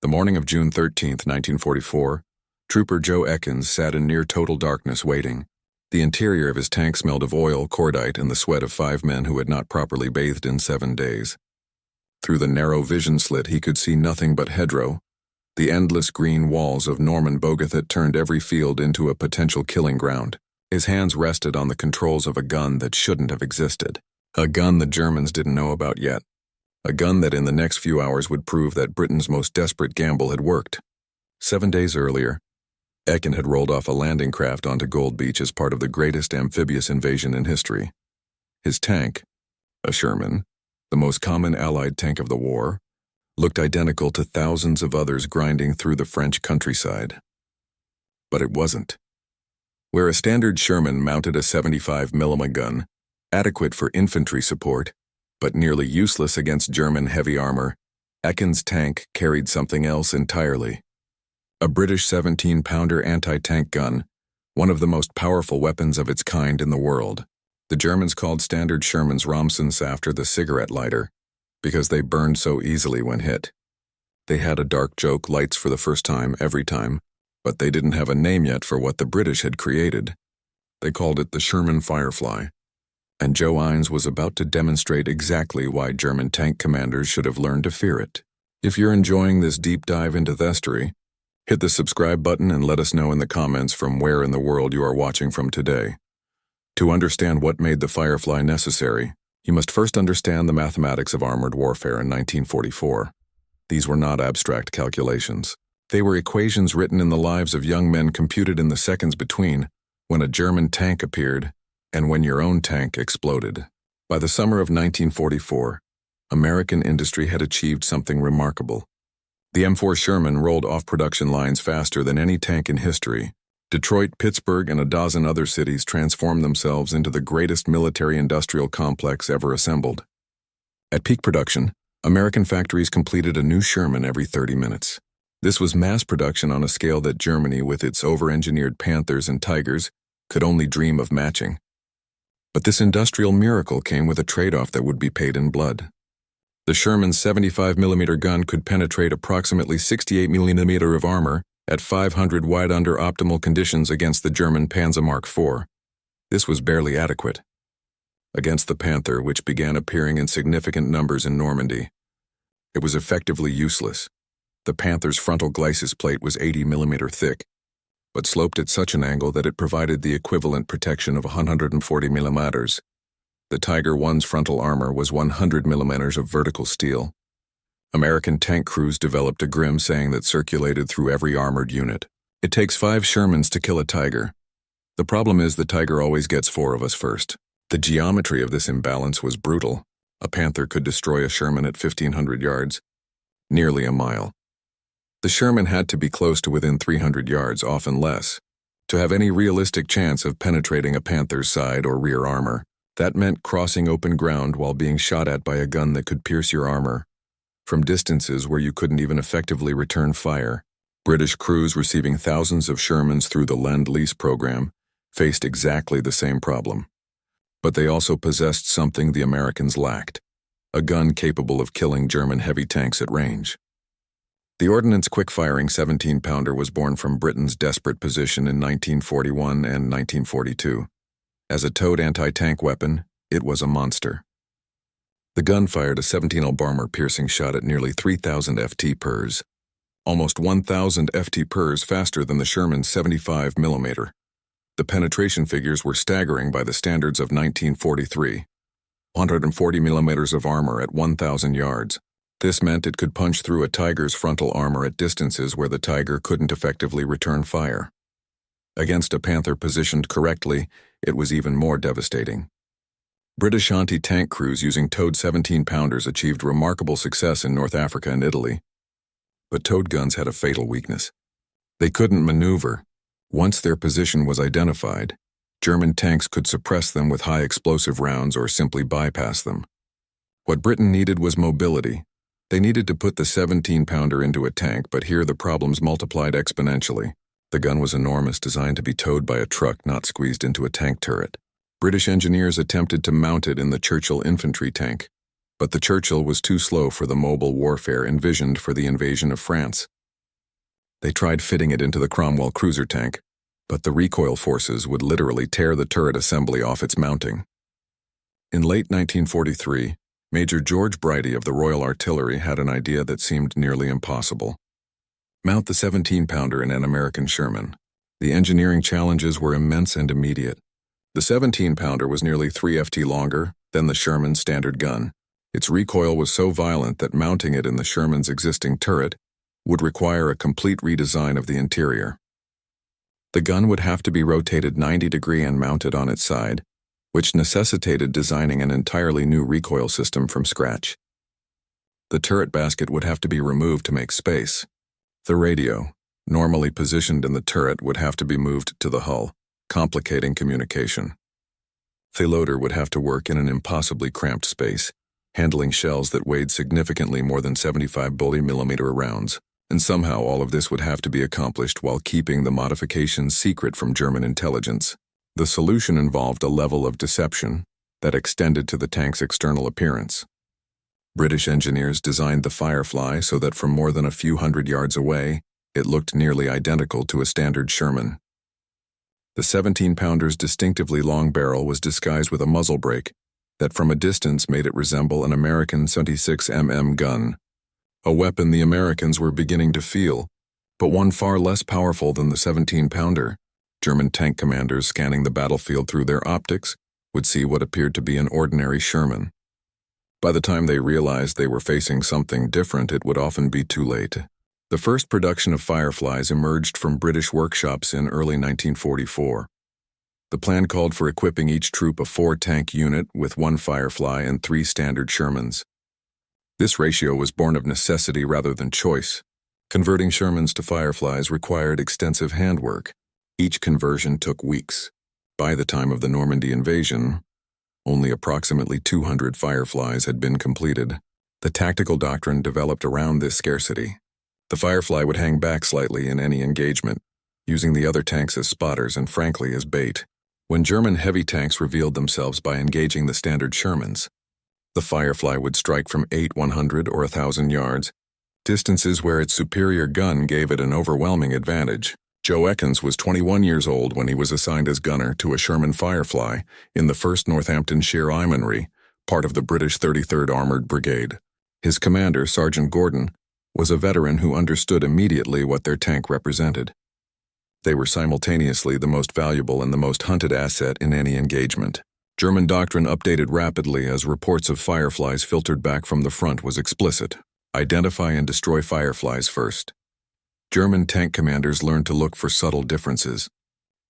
The morning of June 13, 1944, Trooper Joe Ekins sat in near total darkness waiting. The interior of his tank smelled of oil, cordite, and the sweat of 5 men who had not properly bathed in 7 days. Through the narrow vision slit he could see nothing but hedgerow, the endless green walls of Normandy that turned every field into a potential killing ground. His hands rested on the controls of a gun that shouldn't have existed. A gun the Germans didn't know about yet. A gun that in the next few hours would prove that Britain's most desperate gamble had worked. 7 days earlier, Ekins had rolled off a landing craft onto Gold Beach as part of the greatest amphibious invasion in history. His tank, a Sherman, the most common Allied tank of the war, looked identical to thousands of others grinding through the French countryside. But it wasn't. Where a standard Sherman mounted a 75mm gun, adequate for infantry support, but nearly useless against German heavy armor, Ekins' tank carried something else entirely. A British 17-pounder anti-tank gun, one of the most powerful weapons of its kind in the world. The Germans called standard Shermans Ronsons after the cigarette lighter, because they burned so easily when hit. They had a dark joke lights for the first time every time, but they didn't have a name yet for what the British had created. They called it the Sherman Firefly, and Joe Ekins was about to demonstrate exactly why German tank commanders should have learned to fear it. If you're enjoying this deep dive into history, hit the subscribe button and let us know in the comments from where in the world you are watching from today. To understand what made the Firefly necessary, you must first understand the mathematics of armored warfare in 1944. These were not abstract calculations. They were equations written in the lives of young men computed in the seconds between when a German tank appeared and when your own tank exploded. By the summer of 1944, American industry had achieved something remarkable. The M4 Sherman rolled off production lines faster than any tank in history. Detroit, Pittsburgh, and a dozen other cities transformed themselves into the greatest military-industrial complex ever assembled. At peak production, American factories completed a new Sherman every 30 minutes. This was mass production on a scale that Germany, with its over-engineered Panthers and Tigers, could only dream of matching. But this industrial miracle came with a trade-off that would be paid in blood. The Sherman's 75mm gun could penetrate approximately 68mm of armor at 500 wide under optimal conditions against the German Panzer Mark IV. This was barely adequate. Against the Panther, which began appearing in significant numbers in Normandy, it was effectively useless. The Panther's frontal glacis plate was 80mm thick, but sloped at such an angle that it provided the equivalent protection of 140mm. The Tiger I's frontal armor was 100mm of vertical steel. American tank crews developed a grim saying that circulated through every armored unit. It takes 5 Shermans to kill a Tiger. The problem is the Tiger always gets 4 of us first. The geometry of this imbalance was brutal. A Panther could destroy a Sherman at 1,500 yards, nearly a mile. The Sherman had to be close to within 300 yards, often less, to have any realistic chance of penetrating a Panther's side or rear armor. That meant crossing open ground while being shot at by a gun that could pierce your armor from distances where you couldn't even effectively return fire. British crews receiving thousands of Shermans through the Lend-Lease program faced exactly the same problem. But they also possessed something the Americans lacked: a gun capable of killing German heavy tanks at range. The Ordnance quick-firing 17-pounder was born from Britain's desperate position in 1941 and 1942. As a towed anti-tank weapon, it was a monster. The gun fired a 17 bomber-piercing shot at nearly 3,000 ft/s, almost 1,000 ft/s faster than the Sherman's 75mm. The penetration figures were staggering by the standards of 1943. 140mm of armor at 1,000 yards. This meant it could punch through a Tiger's frontal armor at distances where the Tiger couldn't effectively return fire. Against a Panther positioned correctly, it was even more devastating. British anti-tank crews using towed 17-pounders achieved remarkable success in North Africa and Italy. But towed guns had a fatal weakness. They couldn't maneuver. Once their position was identified, German tanks could suppress them with high explosive rounds or simply bypass them. What Britain needed was mobility. They needed to put the 17-pounder into a tank, but here the problems multiplied exponentially. The gun was enormous, designed to be towed by a truck, not squeezed into a tank turret. British engineers attempted to mount it in the Churchill infantry tank, But the Churchill was too slow for the mobile warfare envisioned for the invasion of France. They tried fitting it into the Cromwell cruiser tank, but the recoil forces would literally tear the turret assembly off its mounting. In late 1943, Major George Brighty of the Royal Artillery had an idea that seemed nearly impossible. Mount the 17-pounder in an American Sherman. The engineering challenges were immense and immediate. The 17-pounder was nearly 3 ft longer than the Sherman's standard gun. Its recoil was so violent that mounting it in the Sherman's existing turret would require a complete redesign of the interior. The gun would have to be rotated 90 degrees and mounted on its side, which necessitated designing an entirely new recoil system from scratch. The turret basket would have to be removed to make space. The radio, normally positioned in the turret, would have to be moved to the hull, complicating communication. The loader would have to work in an impossibly cramped space, handling shells that weighed significantly more than 75 mm rounds, and somehow all of this would have to be accomplished while keeping the modifications secret from German intelligence. The solution involved a level of deception that extended to the tank's external appearance. British engineers designed the Firefly so that from more than a few hundred yards away, it looked nearly identical to a standard Sherman. The 17-pounder's distinctively long barrel was disguised with a muzzle brake that from a distance made it resemble an American 76mm gun, a weapon the Americans were beginning to feel, but one far less powerful than the 17-pounder. German tank commanders scanning the battlefield through their optics would see what appeared to be an ordinary Sherman. By the time they realized they were facing something different, it would often be too late. The first production of Fireflies emerged from British workshops in early 1944. The plan called for equipping each troop a 4-tank unit with 1 Firefly and 3 standard Shermans. This ratio was born of necessity rather than choice. Converting Shermans to Fireflies required extensive handwork. Each conversion took weeks. By the time of the Normandy invasion, only approximately 200 Fireflies had been completed. The tactical doctrine developed around this scarcity. The Firefly would hang back slightly in any engagement, using the other tanks as spotters and frankly as bait. When German heavy tanks revealed themselves by engaging the standard Shermans, the Firefly would strike from 800 or 1,000 yards, distances where its superior gun gave it an overwhelming advantage. Joe Ekins was 21 years old when he was assigned as gunner to a Sherman Firefly in the 1st Northamptonshire Yeomanry, part of the British 33rd Armoured Brigade. His commander, Sergeant Gordon, was a veteran who understood immediately what their tank represented. They were simultaneously the most valuable and the most hunted asset in any engagement. German doctrine updated rapidly as reports of Fireflies filtered back from the front was explicit. Identify and destroy Fireflies first. German tank commanders learned to look for subtle differences.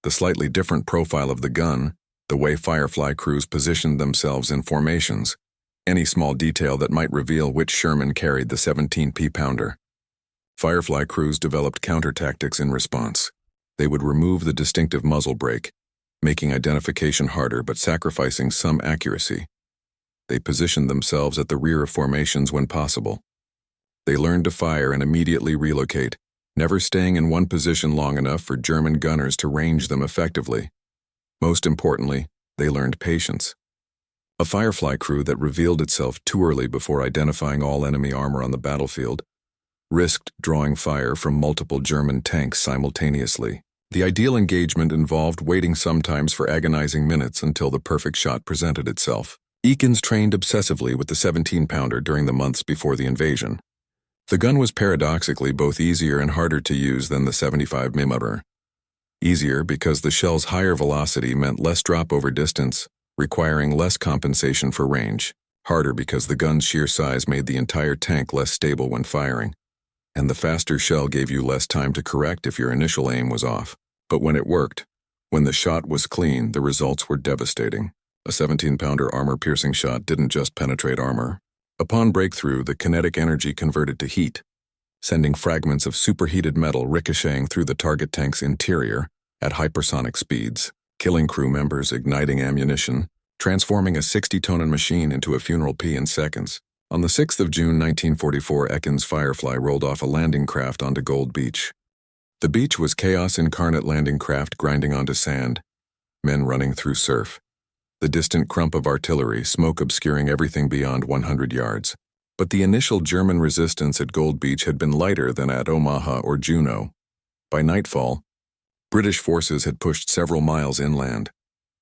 The slightly different profile of the gun, the way Firefly crews positioned themselves in formations, any small detail that might reveal which Sherman carried the 17-pounder. Firefly crews developed counter-tactics in response. They would remove the distinctive muzzle brake, making identification harder but sacrificing some accuracy. They positioned themselves at the rear of formations when possible. They learned to fire and immediately relocate, never staying in one position long enough for German gunners to range them effectively. Most importantly, they learned patience. A Firefly crew that revealed itself too early before identifying all enemy armor on the battlefield risked drawing fire from multiple German tanks simultaneously. The ideal engagement involved waiting sometimes for agonizing minutes until the perfect shot presented itself. Ekins trained obsessively with the 17-pounder during the months before the invasion. The gun was paradoxically both easier and harder to use than the 75mm. Easier because the shell's higher velocity meant less drop over distance, requiring less compensation for range. Harder because the gun's sheer size made the entire tank less stable when firing. And the faster shell gave you less time to correct if your initial aim was off. But when it worked, when the shot was clean, the results were devastating. A 17-pounder armor-piercing shot didn't just penetrate armor. Upon breakthrough, the kinetic energy converted to heat, sending fragments of superheated metal ricocheting through the target tank's interior at hypersonic speeds, killing crew members, igniting ammunition, transforming a 60-ton machine into a funeral pea in seconds. On the 6th of June 1944, Ekins Firefly rolled off a landing craft onto Gold Beach. The beach was chaos incarnate, landing craft grinding onto sand, men running through surf. the distant crump of artillery, smoke obscuring everything beyond 100 yards. But the initial German resistance at Gold Beach had been lighter than at Omaha or Juneau. By nightfall, British forces had pushed several miles inland.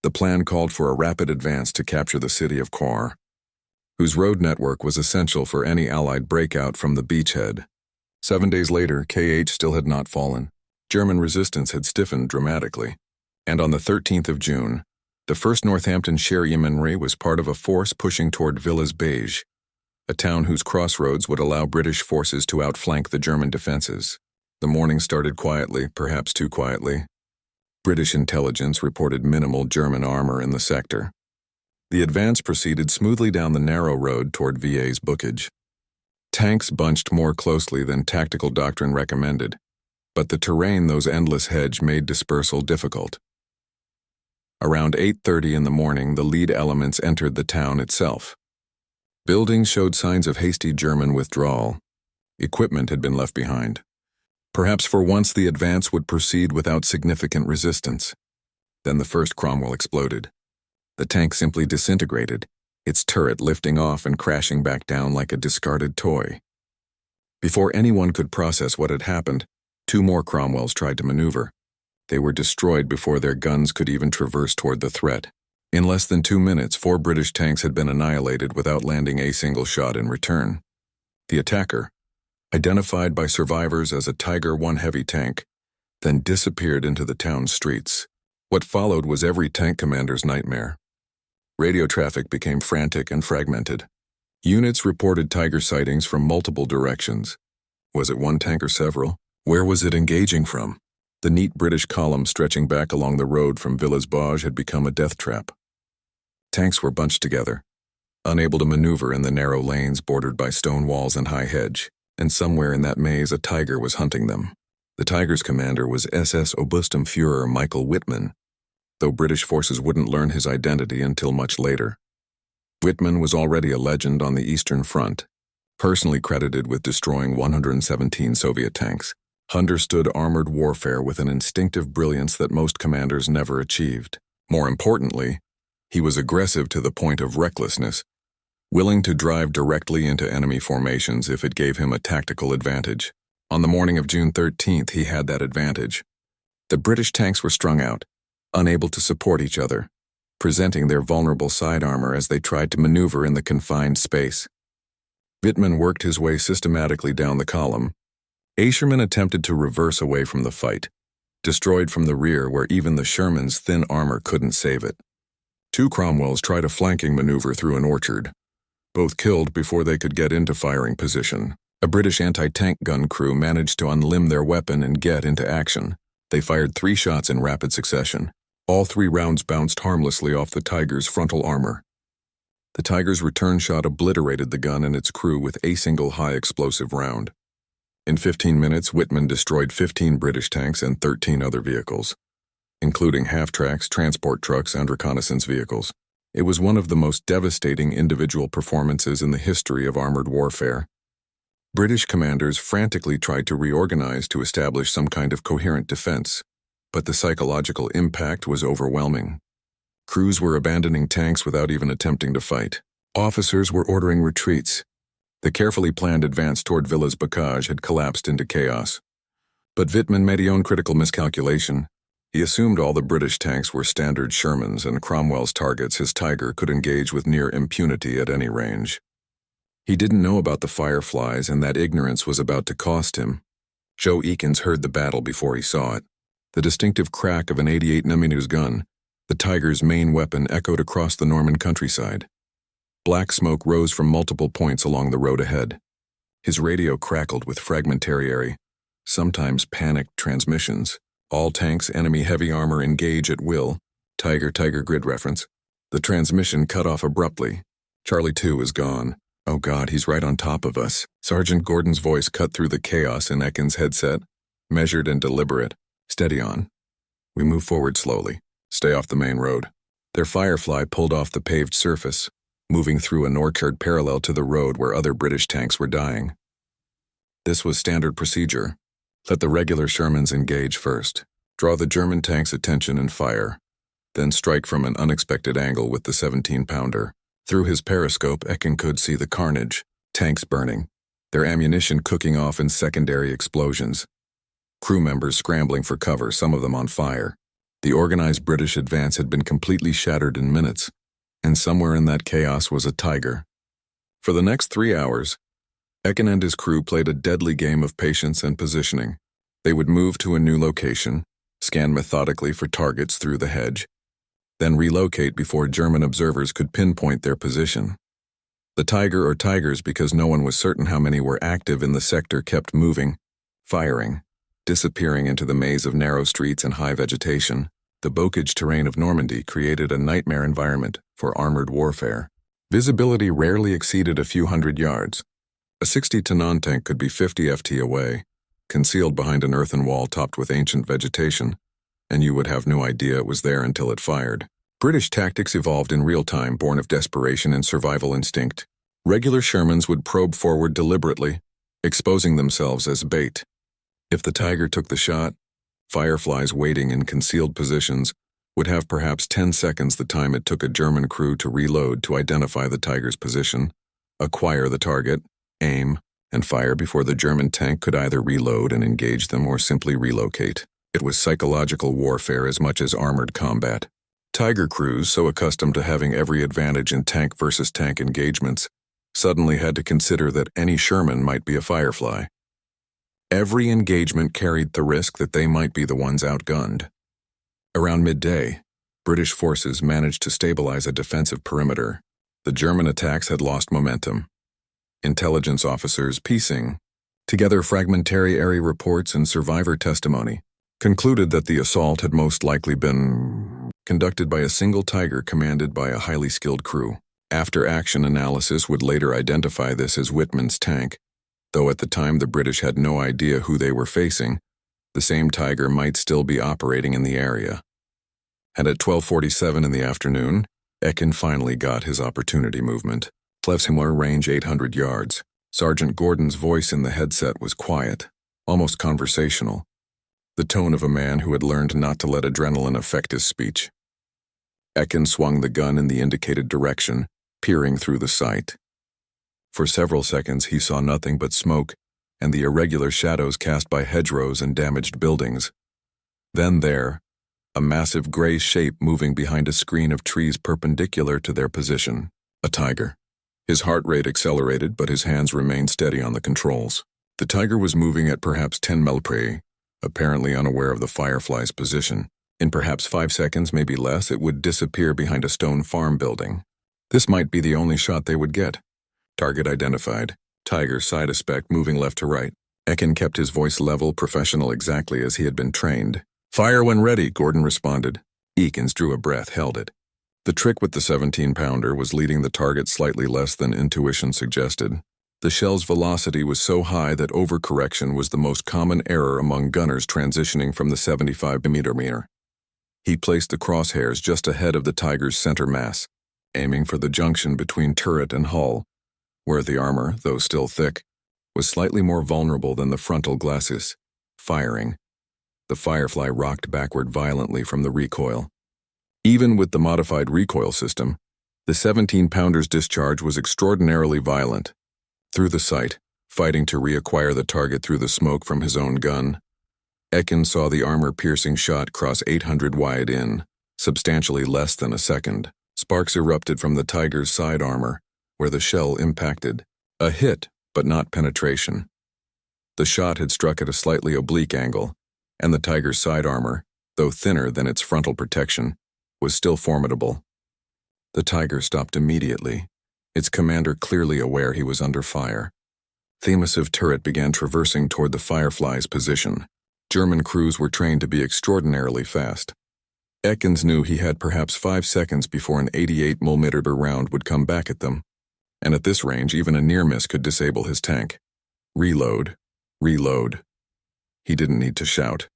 The plan called for a rapid advance to capture the city of Coire, whose road network was essential for any Allied breakout from the beachhead. 7 days later, KH still had not fallen. German resistance had stiffened dramatically, and on the 13th of June, the 1st Northamptonshire Yeomanry was part of a force pushing toward Villers-Beige, a town whose crossroads would allow British forces to outflank the German defenses. The morning started quietly, perhaps too quietly. British intelligence reported minimal German armor in the sector. The advance proceeded smoothly down the narrow road toward VA's Bookage. Tanks bunched more closely than tactical doctrine recommended, but the terrain those endless hedge made dispersal difficult. Around 8:30 in the morning, the lead elements entered the town itself. Buildings showed signs of hasty German withdrawal. Equipment had been left behind. Perhaps for once the advance would proceed without significant resistance. Then the first Cromwell exploded. The tank simply disintegrated, its turret lifting off and crashing back down like a discarded toy. Before anyone could process what had happened, 2 more Cromwells tried to maneuver. They were destroyed before their guns could even traverse toward the threat. In less than 2 minutes, 4 British tanks had been annihilated without landing a single shot in return. The attacker, identified by survivors as a Tiger I heavy tank, then disappeared into the town's streets. What followed was every tank commander's nightmare. Radio traffic became frantic and fragmented. Units reported Tiger sightings from multiple directions. Was it one tank or several? Where was it engaging from? The neat British column stretching back along the road from Villers-Beige had become a death trap. Tanks were bunched together, unable to maneuver in the narrow lanes bordered by stone walls and high hedge, and somewhere in that maze a Tiger was hunting them. The Tiger's commander was SS Obersturmführer Michael Wittmann, though British forces wouldn't learn his identity until much later. Wittmann was already a legend on the Eastern Front, personally credited with destroying 117 Soviet tanks. Understood armored warfare with an instinctive brilliance that most commanders never achieved. More importantly, he was aggressive to the point of recklessness, willing to drive directly into enemy formations if it gave him a tactical advantage. On the morning of June 13th, he had that advantage. The British tanks were strung out, unable to support each other, presenting their vulnerable side armor as they tried to maneuver in the confined space. Wittmann worked his way systematically down the column. Sherman attempted to reverse away from the fight, destroyed from the rear where even the Sherman's thin armor couldn't save it. 2 Cromwells tried a flanking maneuver through an orchard, both killed before they could get into firing position. A British anti-tank gun crew managed to unlimb their weapon and get into action. They fired 3 shots in rapid succession. All 3 rounds bounced harmlessly off the Tiger's frontal armor. The Tiger's return shot obliterated the gun and its crew with a single high-explosive round. In 15 minutes, Wittmann destroyed 15 British tanks and 13 other vehicles, including half-tracks, transport trucks, and reconnaissance vehicles. It was one of the most devastating individual performances in the history of armored warfare. British commanders frantically tried to reorganize to establish some kind of coherent defense, but the psychological impact was overwhelming. Crews were abandoning tanks without even attempting to fight. Officers were ordering retreats. The carefully planned advance toward Villers-Bocage had collapsed into chaos. But Wittmann made his own critical miscalculation. He assumed all the British tanks were standard Shermans and Cromwell's targets, his Tiger, could engage with near impunity at any range. He didn't know about the Fireflies, and that ignorance was about to cost him. Joe Ekins heard the battle before he saw it. The distinctive crack of an 88mm gun, the Tiger's main weapon, echoed across the Norman countryside. Black smoke rose from multiple points along the road ahead. His radio crackled with fragmentary, sometimes panicked transmissions. All tanks, enemy heavy armor, engage at will. Tiger grid reference. The transmission cut off abruptly. Charlie 2 is gone. Oh God, he's right on top of us. Sergeant Gordon's voice cut through the chaos in Ekins' headset, measured and deliberate. Steady on. We move forward slowly. Stay off the main road. Their Firefly pulled off the paved surface, moving through an orchard parallel to the road where other British tanks were dying. This was standard procedure. Let the regular Shermans engage first. Draw the German tanks' attention and fire. then strike from an unexpected angle with the 17-pounder. Through his periscope, Ekin could see the carnage, tanks burning, their ammunition cooking off in secondary explosions. Crew members scrambling for cover, some of them on fire. The organized British advance had been completely shattered in minutes, and somewhere in that chaos was a tiger. For the next 3 hours, Ekin and his crew played a deadly game of patience and positioning. They would move to a new location, scan methodically for targets through the hedge, then relocate before German observers could pinpoint their position. The tiger or tigers, because no one was certain how many were active in the sector, kept moving, firing, disappearing into the maze of narrow streets and high vegetation. The bocage terrain of Normandy created a nightmare environment for armored warfare. Visibility rarely exceeded a few hundred yards. A 60-ton tank could be 50 ft away, concealed behind an earthen wall topped with ancient vegetation, and you would have no idea it was there until it fired. British tactics evolved in real time, born of desperation and survival instinct. Regular Shermans would probe forward deliberately, exposing themselves as bait. If the tiger took the shot, Fireflies waiting in concealed positions would have perhaps 10 seconds the time it took a German crew to reload to identify the tiger's position, acquire the target, aim, and fire before the German tank could either reload and engage them or simply relocate. It was psychological warfare as much as armored combat. Tiger crews, so accustomed to having every advantage in tank versus tank engagements, suddenly had to consider that any Sherman might be a Firefly. Every engagement carried the risk that they might be the ones outgunned. Around midday, British forces managed to stabilize a defensive perimeter. The German attacks had lost momentum. Intelligence officers piecing together fragmentary reports and survivor testimony concluded that the assault had most likely been conducted by a single tiger commanded by a highly skilled crew. After-action analysis would later identify this as Wittmann's tank, though at the time the British had no idea who they were facing. The same tiger might still be operating in the area. And at 12:47 in the afternoon, Ekin finally got his opportunity movement. Plevsimler range 800 yards. Sergeant Gordon's voice in the headset was quiet, almost conversational, the tone of a man who had learned not to let adrenaline affect his speech. Ekin swung the gun in the indicated direction, peering through the sight. For several seconds he saw nothing but smoke and the irregular shadows cast by hedgerows and damaged buildings. Then there, a massive gray shape moving behind a screen of trees perpendicular to their position. A tiger. His heart rate accelerated, but his hands remained steady on the controls. The tiger was moving at perhaps 10 mph, apparently unaware of the Firefly's position. In perhaps 5 seconds, maybe less, it would disappear behind a stone farm building. This might be the only shot they would get. Target identified. Tiger side aspect moving left to right. Ekin kept his voice level, professional, exactly as he had been trained. "Fire when ready," Gordon responded. Ekins drew a breath, held it. The trick with the 17-pounder was leading the target slightly less than intuition suggested. The shell's velocity was so high that overcorrection was the most common error among gunners transitioning from the 75mm. He placed the crosshairs just ahead of the tiger's center mass, aiming for the junction between turret and hull, where the armor, though still thick, was slightly more vulnerable than the frontal glacis. Firing. The Firefly rocked backward violently from the recoil. Even with the modified recoil system, the 17-pounder's discharge was extraordinarily violent. Through the sight, fighting to reacquire the target through the smoke from his own gun, Ekin saw the armor-piercing shot cross 800 wide in, substantially less than a second. Sparks erupted from the tiger's side armor, where the shell impacted. A hit, but not penetration. The shot had struck at a slightly oblique angle, and the tiger's side armor, though thinner than its frontal protection, was still formidable. The tiger stopped immediately, its commander clearly aware he was under fire. The massive turret began traversing toward the Firefly's position. German crews were trained to be extraordinarily fast. Ekins knew he had perhaps 5 seconds before an 88mm round would come back at them, and at this range even a near miss could disable his tank. Reload. Reload. He didn't need to shout.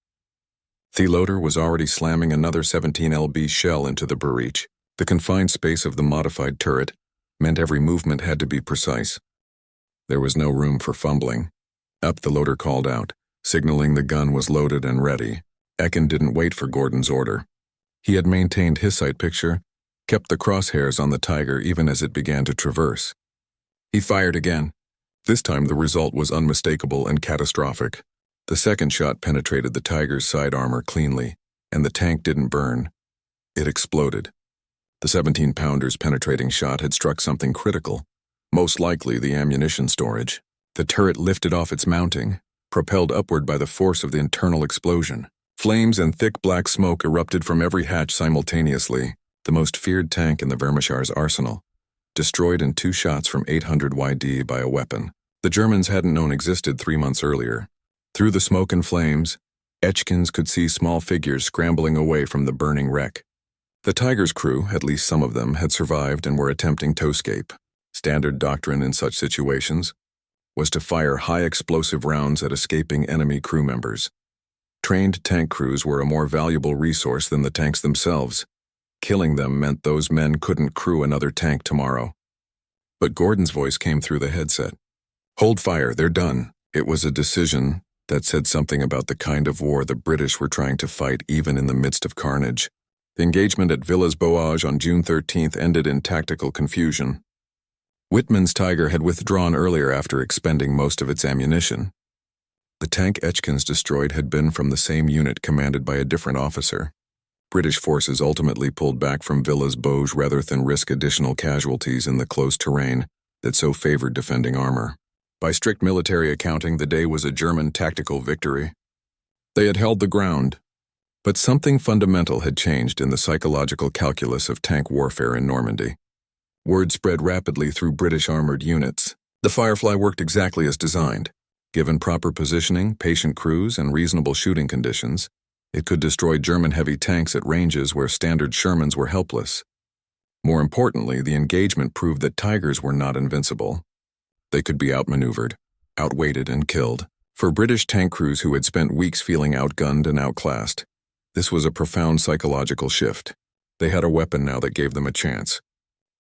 The loader was already slamming another 17 lb shell into the breach. The confined space of the modified turret meant every movement had to be precise. There was no room for fumbling. Up, the loader called out, signaling the gun was loaded and ready. Ekin didn't wait for Gordon's order. He had maintained his sight picture, kept the crosshairs on the tiger even as it began to traverse. He fired again. This time the result was unmistakable and catastrophic. The second shot penetrated the tiger's side armor cleanly, and the tank didn't burn. It exploded. The 17-pounder's penetrating shot had struck something critical, most likely the ammunition storage. The turret lifted off its mounting, propelled upward by the force of the internal explosion. Flames and thick black smoke erupted from every hatch simultaneously, the most feared tank in the Wehrmachar's arsenal, destroyed in 2 shots from 800 YD by a weapon the Germans hadn't known existed 3 months earlier. Through the smoke and flames, Ekins could see small figures scrambling away from the burning wreck. The Tiger's crew, at least some of them, had survived and were attempting to escape. Standard doctrine in such situations was to fire high-explosive rounds at escaping enemy crew members. Trained tank crews were a more valuable resource than the tanks themselves. Killing them meant those men couldn't crew another tank tomorrow. But Gordon's voice came through the headset. "Hold fire, they're done." It was a decision that said something about the kind of war the British were trying to fight even in the midst of carnage. The engagement at Villas-Boas on June 13th ended in tactical confusion. Wittmann's Tiger had withdrawn earlier after expending most of its ammunition. The tank Ekins destroyed had been from the same unit commanded by a different officer. British forces ultimately pulled back from Villas-Boas rather than risk additional casualties in the close terrain that so favored defending armor. By strict military accounting, the day was a German tactical victory. They had held the ground, but something fundamental had changed in the psychological calculus of tank warfare in Normandy. Word spread rapidly through British armored units. The Firefly worked exactly as designed. Given proper positioning, patient crews, and reasonable shooting conditions, it could destroy German heavy tanks at ranges where standard Shermans were helpless. More importantly, the engagement proved that Tigers were not invincible. They could be outmaneuvered, outweighted, and killed. For British tank crews who had spent weeks feeling outgunned and outclassed, this was a profound psychological shift. They had a weapon now that gave them a chance.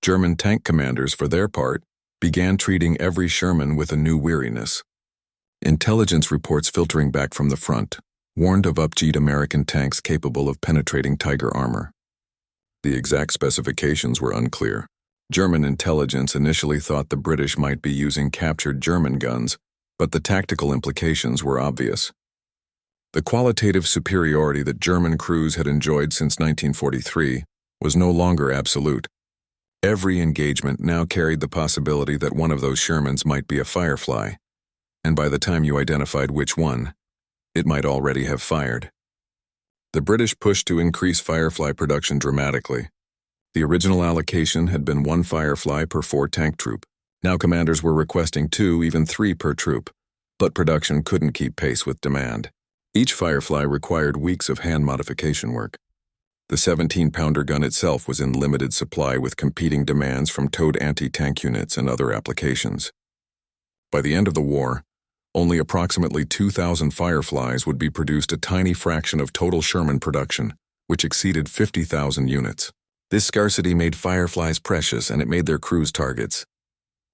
German tank commanders, for their part, began treating every Sherman with a new weariness. Intelligence reports filtering back from the front warned of upgraded American tanks capable of penetrating Tiger armor. The exact specifications were unclear. German intelligence initially thought the British might be using captured German guns, but the tactical implications were obvious. The qualitative superiority that German crews had enjoyed since 1943 was no longer absolute. Every engagement now carried the possibility that one of those Shermans might be a Firefly, and by the time you identified which one, it might already have fired. The British pushed to increase Firefly production dramatically. The original allocation had been 1 Firefly per 4 tank troop. Now commanders were requesting 2, even 3 per troop, but production couldn't keep pace with demand. Each Firefly required weeks of hand modification work. The 17-pounder gun itself was in limited supply with competing demands from towed anti-tank units and other applications. By the end of the war, only approximately 2,000 Fireflies would be produced, a tiny fraction of total Sherman production, which exceeded 50,000 units. This scarcity made Fireflies precious, and it made their crews targets.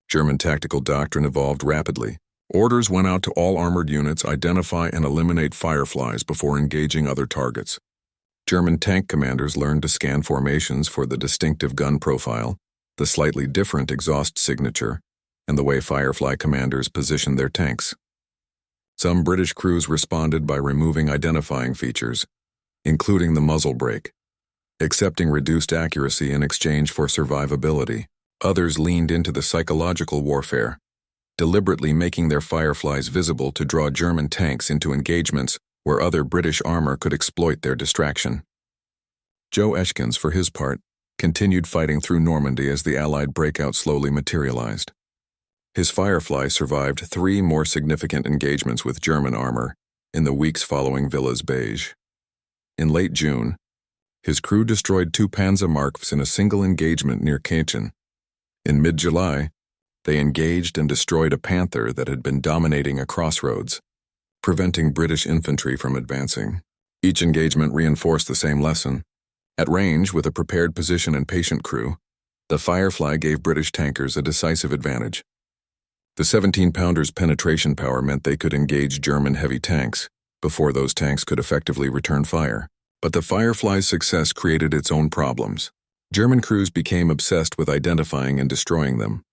German tactical doctrine evolved rapidly. Orders went out to all armored units to identify and eliminate Fireflies before engaging other targets. German tank commanders learned to scan formations for the distinctive gun profile, the slightly different exhaust signature, and the way Firefly commanders positioned their tanks. Some British crews responded by removing identifying features, including the muzzle brake, accepting reduced accuracy in exchange for survivability. Others leaned into the psychological warfare, deliberately making their Fireflies visible to draw German tanks into engagements where other British armor could exploit their distraction. Joe Ekins, for his part, continued fighting through Normandy as the Allied breakout slowly materialized. His Firefly survived 3 more significant engagements with German armor in the weeks following Villas-Boas. In late June, his crew destroyed 2 Panzer Marks in a single engagement near Caen. In mid-July, they engaged and destroyed a Panther that had been dominating a crossroads, preventing British infantry from advancing. Each engagement reinforced the same lesson. At range, with a prepared position and patient crew, the Firefly gave British tankers a decisive advantage. The 17-pounder's penetration power meant they could engage German heavy tanks before those tanks could effectively return fire. But the Firefly's success created its own problems. German crews became obsessed with identifying and destroying them.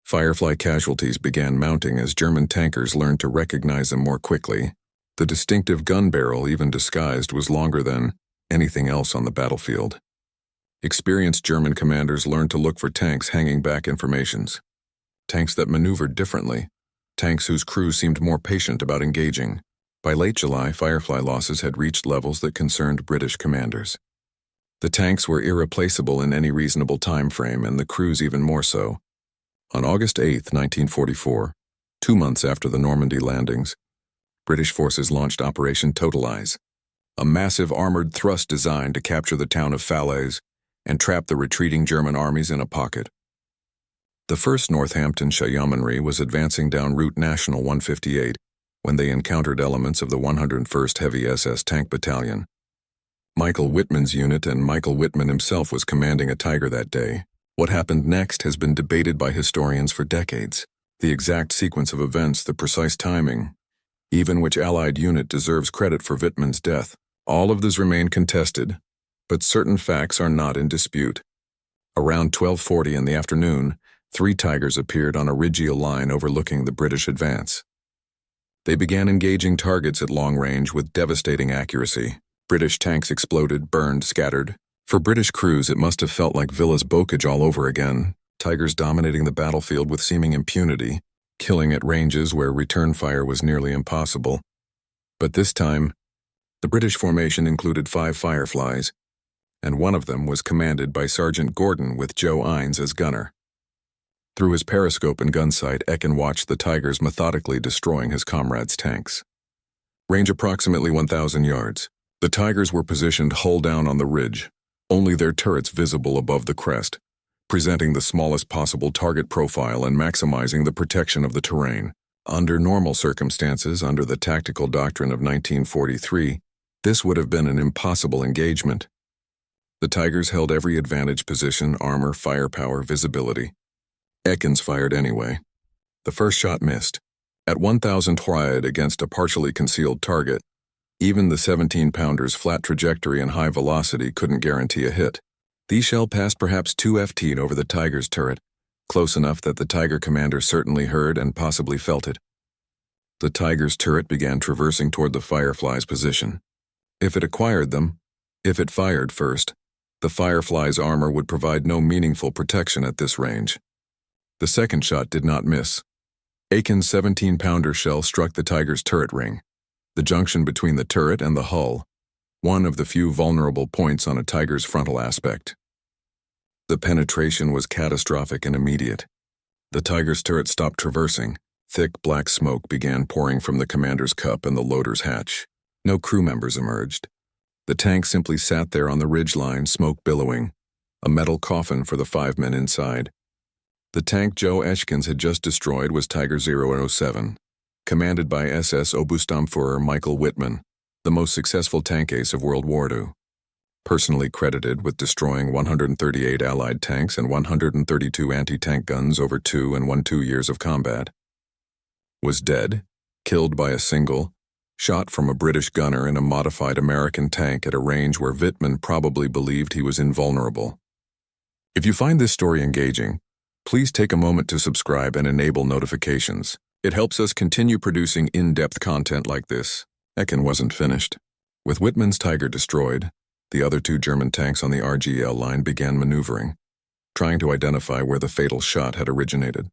Firefly casualties began mounting as German tankers learned to recognize them more quickly. The distinctive gun barrel, even disguised, was longer than anything else on the battlefield. Experienced German commanders learned to look for tanks hanging back informations. Tanks that maneuvered differently. Tanks whose crews seemed more patient about engaging. By late July, Firefly losses had reached levels that concerned British commanders. The tanks were irreplaceable in any reasonable time frame, and the crews even more so. On August 8, 1944, 2 months after the Normandy landings, British forces launched Operation Totalize, a massive armored thrust designed to capture the town of Falaise and trap the retreating German armies in a pocket. The 1st Northamptonshire Yeomanry was advancing down Route National 158 when they encountered elements of the 101st Heavy SS Tank Battalion. Michael Wittmann's unit, and Michael Wittmann himself was commanding a Tiger that day. What happened next has been debated by historians for decades. The exact sequence of events, the precise timing, even which Allied unit deserves credit for Wittmann's death. All of this remain contested, but certain facts are not in dispute. Around 12:40 in the afternoon, 3 Tigers appeared on a Regia line overlooking the British advance. They began engaging targets at long range with devastating accuracy. British tanks exploded, burned, scattered. For British crews, it must have felt like Villa's Bocage all over again. Tigers dominating the battlefield with seeming impunity, killing at ranges where return fire was nearly impossible. But this time, the British formation included 5 Fireflies, and one of them was commanded by Sergeant Gordon with Joe Ekins as gunner. Through his periscope and gun sight, Ekins watched the Tigers methodically destroying his comrades' tanks. Range approximately 1,000 yards. The Tigers were positioned hull down on the ridge, only their turrets visible above the crest, presenting the smallest possible target profile and maximizing the protection of the terrain. Under normal circumstances, under the tactical doctrine of 1943, this would have been an impossible engagement. The Tigers held every advantage position, armor, firepower, visibility. Ekins fired anyway. The first shot missed. At 1,000 Hwayad against a partially concealed target, even the 17-pounder's flat trajectory and high velocity couldn't guarantee a hit. These shell passed perhaps 2 ft'd over the Tiger's turret, close enough that the Tiger commander certainly heard and possibly felt it. The Tiger's turret began traversing toward the Firefly's position. If it acquired them, if it fired first, the Firefly's armor would provide no meaningful protection at this range. The second shot did not miss. Ekins' 17-pounder shell struck the Tiger's turret ring, the junction between the turret and the hull, one of the few vulnerable points on a Tiger's frontal aspect. The penetration was catastrophic and immediate. The Tiger's turret stopped traversing. Thick black smoke began pouring from the commander's cup and the loader's hatch. No crew members emerged. The tank simply sat there on the ridgeline, smoke billowing, a metal coffin for the 5 men inside. The tank Joe Ekins had just destroyed was Tiger 007, commanded by SS Obersturmführer Michael Wittmann, the most successful tank ace of World War II, personally credited with destroying 138 Allied tanks and 132 anti-tank guns over 2 and 1/2 years of combat. Was dead, killed by a single shot from a British gunner in a modified American tank at a range where Wittmann probably believed he was invulnerable. If you find this story engaging, please take a moment to subscribe and enable notifications. It helps us continue producing in-depth content like this. Ekins wasn't finished. With Wittmann's Tiger destroyed, the other 2 German tanks on the RGL line began maneuvering, trying to identify where the fatal shot had originated.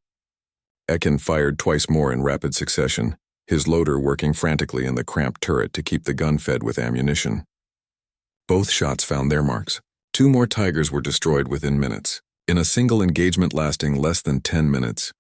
Ekins fired twice more in rapid succession, his loader working frantically in the cramped turret to keep the gun fed with ammunition. Both shots found their marks. 2 more Tigers were destroyed within minutes. In a single engagement lasting less than 10 minutes,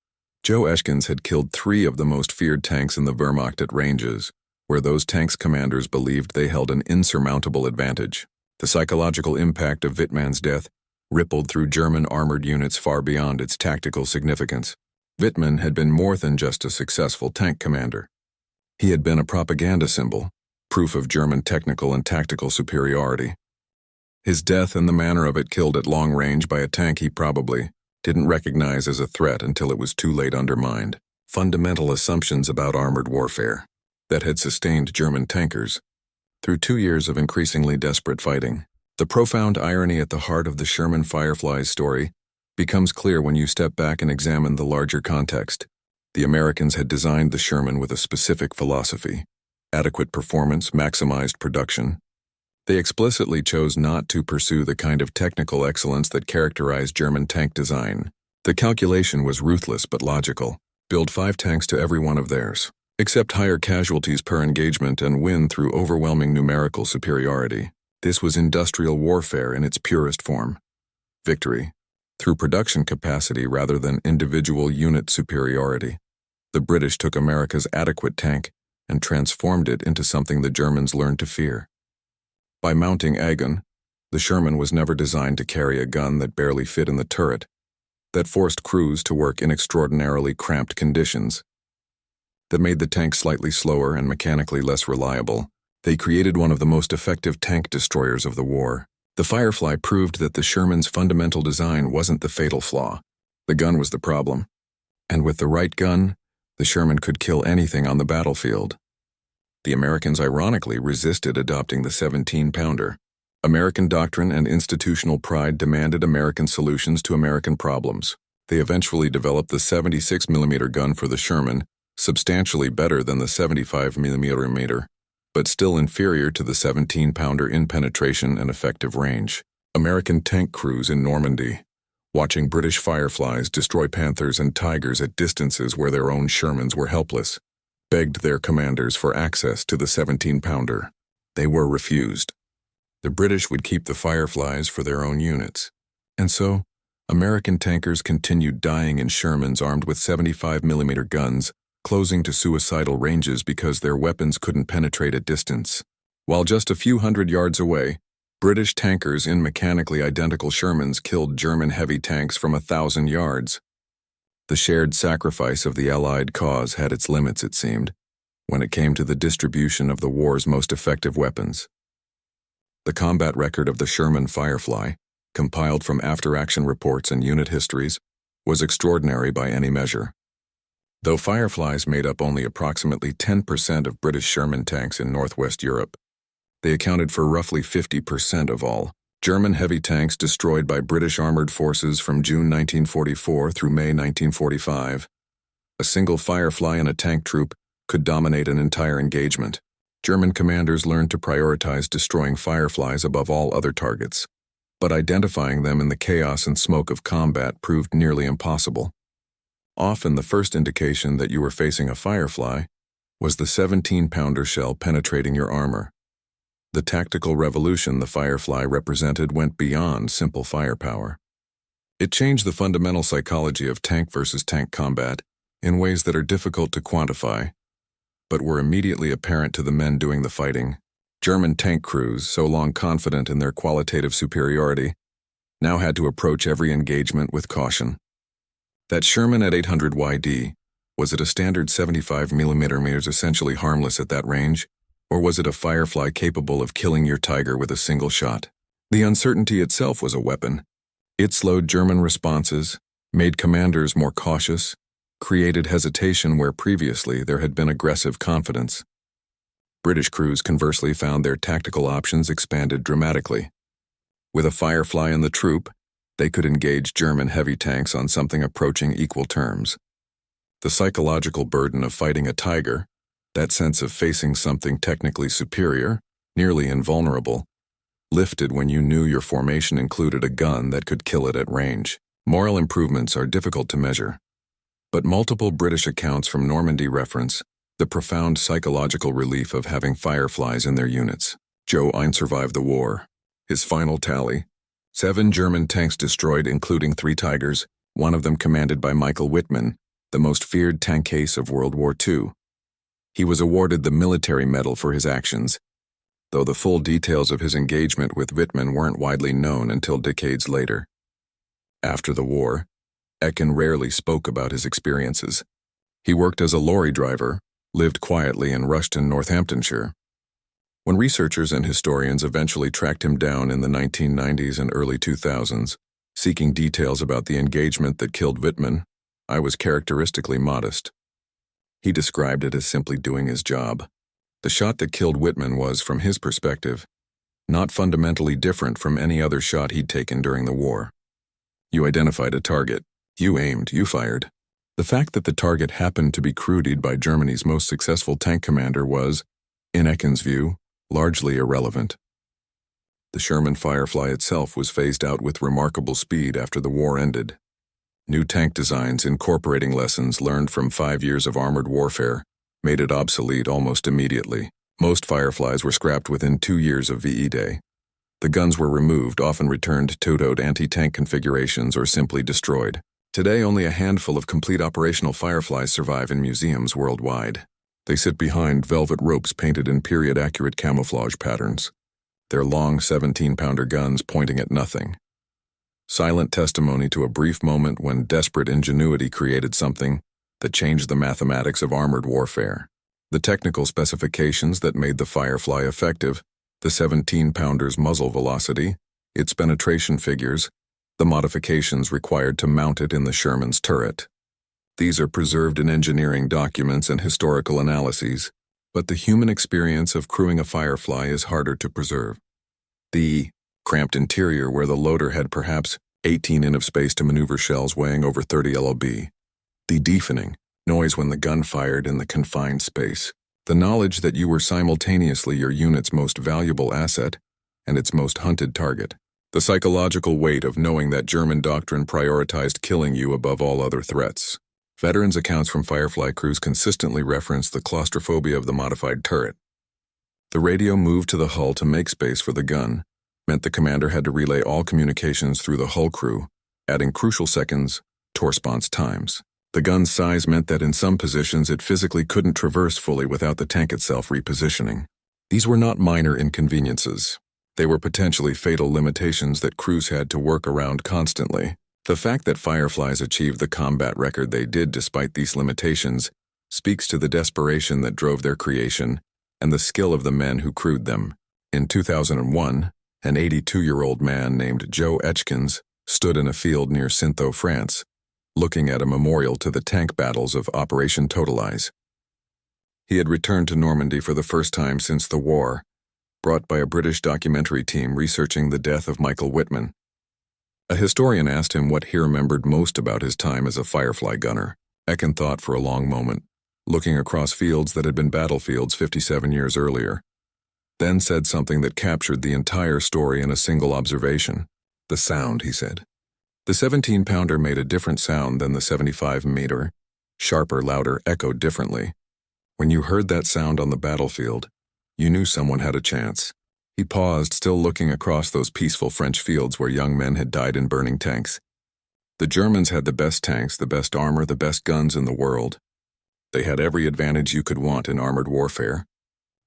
Joe Ekins had killed 3 of the most feared tanks in the Wehrmacht at ranges, where those tanks' commanders believed they held an insurmountable advantage. The psychological impact of Wittmann's death rippled through German armored units far beyond its tactical significance. Wittmann had been more than just a successful tank commander. He had been a propaganda symbol, proof of German technical and tactical superiority. His death and the manner of it, killed at long range by a tank he probably didn't recognize as a threat until it was too late, undermined fundamental assumptions about armored warfare that had sustained German tankers. Through 2 years of increasingly desperate fighting, the profound irony at the heart of the Sherman Firefly's story becomes clear when you step back and examine the larger context. The Americans had designed the Sherman with a specific philosophy: adequate performance, maximized production. They explicitly chose not to pursue the kind of technical excellence that characterized German tank design. The calculation was ruthless but logical: build 5 tanks to every one of theirs, accept higher casualties per engagement, and win through overwhelming numerical superiority. This was industrial warfare in its purest form. Victory through production capacity rather than individual unit superiority. The British took America's adequate tank and transformed it into something the Germans learned to fear. By mounting Agon, the Sherman was never designed to carry a gun that barely fit in the turret, that forced crews to work in extraordinarily cramped conditions, that made the tank slightly slower and mechanically less reliable. They created one of the most effective tank destroyers of the war. The Firefly proved that the Sherman's fundamental design wasn't the fatal flaw. The gun was the problem. And with the right gun, the Sherman could kill anything on the battlefield. The Americans ironically resisted adopting the 17-pounder. American doctrine and institutional pride demanded American solutions to American problems. They eventually developed the 76mm gun for the Sherman, substantially better than the 75mm, but still inferior to the 17-pounder in penetration and effective range. American tank crews in Normandy, watching British Fireflies destroy Panthers and Tigers at distances where their own Shermans were helpless, begged their commanders for access to the 17-pounder. They were refused. The British would keep the Fireflies for their own units. And so, American tankers continued dying in Shermans armed with 75mm guns, closing to suicidal ranges because their weapons couldn't penetrate at distance. While just a few hundred yards away, British tankers in mechanically identical Shermans killed German heavy tanks from 1,000 yards. The shared sacrifice of the Allied cause had its limits, it seemed, when it came to the distribution of the war's most effective weapons. The combat record of the Sherman Firefly, compiled from after-action reports and unit histories, was extraordinary by any measure. Though Fireflies made up only approximately 10% of British Sherman tanks in Northwest Europe, they accounted for roughly 50% of all German heavy tanks destroyed by British armored forces from June 1944 through May 1945. A single Firefly in a tank troop could dominate an entire engagement. German commanders learned to prioritize destroying Fireflies above all other targets, but identifying them in the chaos and smoke of combat proved nearly impossible. Often the first indication that you were facing a Firefly was the 17-pounder shell penetrating your armor. The tactical revolution the Firefly represented went beyond simple firepower. It changed the fundamental psychology of tank versus tank combat in ways that are difficult to quantify, but were immediately apparent to the men doing the fighting. German tank crews, so long confident in their qualitative superiority, now had to approach every engagement with caution. That Sherman at 800 YD, was it a standard 75mm essentially harmless at that range, or was it a Firefly capable of killing your Tiger with a single shot? The uncertainty itself was a weapon. It slowed German responses, made commanders more cautious, created hesitation where previously there had been aggressive confidence. British crews conversely found their tactical options expanded dramatically. With a Firefly in the troop, they could engage German heavy tanks on something approaching equal terms. The psychological burden of fighting a Tiger, that sense of facing something technically superior, nearly invulnerable, lifted when you knew your formation included a gun that could kill it at range. Moral improvements are difficult to measure, but multiple British accounts from Normandy reference the profound psychological relief of having Fireflies in their units. Joe Ekins survived the war. His final tally: 7 German tanks destroyed, including 3 Tigers, one of them commanded by Michael Wittmann, the most feared tank case of World War II. He was awarded the military medal for his actions, though the full details of his engagement with Wittmann weren't widely known until decades later. After the war, Ekins rarely spoke about his experiences. He worked as a lorry driver, lived quietly in Rushton, Northamptonshire. When researchers and historians eventually tracked him down in the 1990s and early 2000s, seeking details about the engagement that killed Wittmann, I was characteristically modest. He described it as simply doing his job. The shot that killed Wittmann was, from his perspective, not fundamentally different from any other shot he'd taken during the war. You identified a target. You aimed. You fired. The fact that the target happened to be crewed by Germany's most successful tank commander was, in Ekins' view, largely irrelevant. The Sherman Firefly itself was phased out with remarkable speed after the war ended. New tank designs incorporating lessons learned from 5 years of armored warfare made it obsolete almost immediately. Most Fireflies were scrapped within 2 years of VE Day. The guns were removed, often returned to anti-tank configurations, or simply destroyed. Today, only a handful of complete operational Fireflies survive in museums worldwide. They sit behind velvet ropes painted in period-accurate camouflage patterns, their long 17-pounder guns pointing at nothing. Silent testimony to a brief moment when desperate ingenuity created something that changed the mathematics of armored warfare. The technical specifications that made the Firefly effective, the 17-pounder's muzzle velocity, its penetration figures, the modifications required to mount it in the Sherman's turret. These are preserved in engineering documents and historical analyses, but the human experience of crewing a Firefly is harder to preserve. The cramped interior where the loader had perhaps 18 in of space to maneuver shells weighing over 30 lb. The deafening noise when the gun fired in the confined space. The knowledge that you were simultaneously your unit's most valuable asset and its most hunted target. The psychological weight of knowing that German doctrine prioritized killing you above all other threats. Veterans' accounts from Firefly crews consistently reference the claustrophobia of the modified turret. The radio moved to the hull to make space for the gun meant the commander had to relay all communications through the hull crew, adding crucial seconds to response times. The gun's size meant that in some positions it physically couldn't traverse fully without the tank itself repositioning. These were not minor inconveniences. They were potentially fatal limitations that crews had to work around constantly. The fact that Fireflies achieved the combat record they did despite these limitations speaks to the desperation that drove their creation and the skill of the men who crewed them. In 2001, an 82-year-old man named Joe Ekins stood in a field near Saintonge, France, looking at a memorial to the tank battles of Operation Totalize. He had returned to Normandy for the first time since the war, brought by a British documentary team researching the death of Michael Wittmann. A historian asked him what he remembered most about his time as a Firefly gunner. Ekins thought for a long moment, looking across fields that had been battlefields 57 years earlier, then said something that captured the entire story in a single observation. The sound, he said. The 17-pounder made a different sound than the 75-meter. Sharper, louder, echoed differently. When you heard that sound on the battlefield, you knew someone had a chance. He paused, still looking across those peaceful French fields where young men had died in burning tanks. The Germans had the best tanks, the best armor, the best guns in the world. They had every advantage you could want in armored warfare.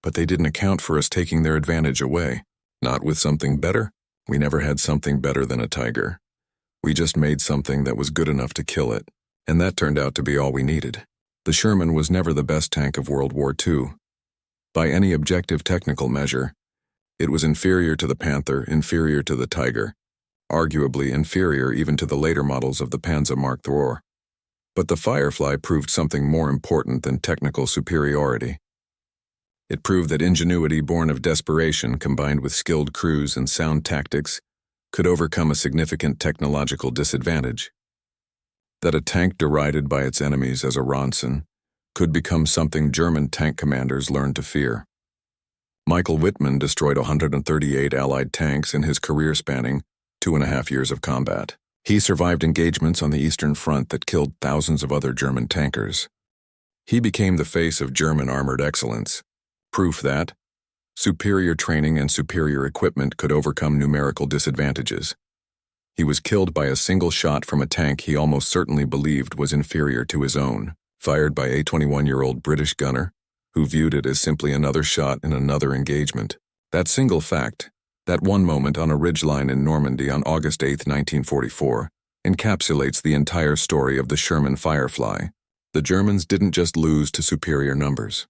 But they didn't account for us taking their advantage away. Not with something better. We never had something better than a Tiger. We just made something that was good enough to kill it, and that turned out to be all we needed. The Sherman was never the best tank of World War II. By any objective technical measure, it was inferior to the Panther, inferior to the Tiger, arguably inferior even to the later models of the Panzer Mark IV. But the Firefly proved something more important than technical superiority. It proved that ingenuity born of desperation combined with skilled crews and sound tactics could overcome a significant technological disadvantage. That a tank derided by its enemies as a Ronson could become something German tank commanders learned to fear. Michael Wittmann destroyed 138 Allied tanks in his career spanning 2.5 years of combat. He survived engagements on the Eastern Front that killed thousands of other German tankers. He became the face of German armored excellence, proof that superior training and superior equipment could overcome numerical disadvantages. He was killed by a single shot from a tank he almost certainly believed was inferior to his own, fired by a 21-year-old British gunner who viewed it as simply another shot in another engagement. That single fact, that one moment on a ridgeline in Normandy on August 8, 1944, encapsulates the entire story of the Sherman Firefly. The Germans didn't just lose to superior numbers.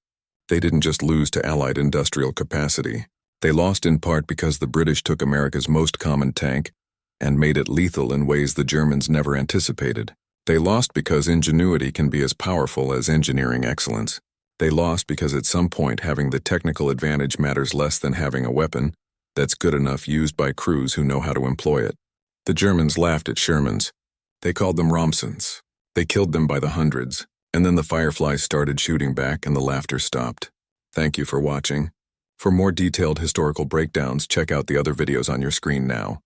They didn't just lose to Allied industrial capacity. They lost in part because the British took America's most common tank and made it lethal in ways the Germans never anticipated. They lost because ingenuity can be as powerful as engineering excellence. They lost because at some point having the technical advantage matters less than having a weapon that's good enough used by crews who know how to employ it. The Germans laughed at Shermans. They called them Romsons. They killed them by the hundreds, and then the Fireflies started shooting back and the laughter stopped. Thank you for watching. For more detailed historical breakdowns, check out the other videos on your screen now.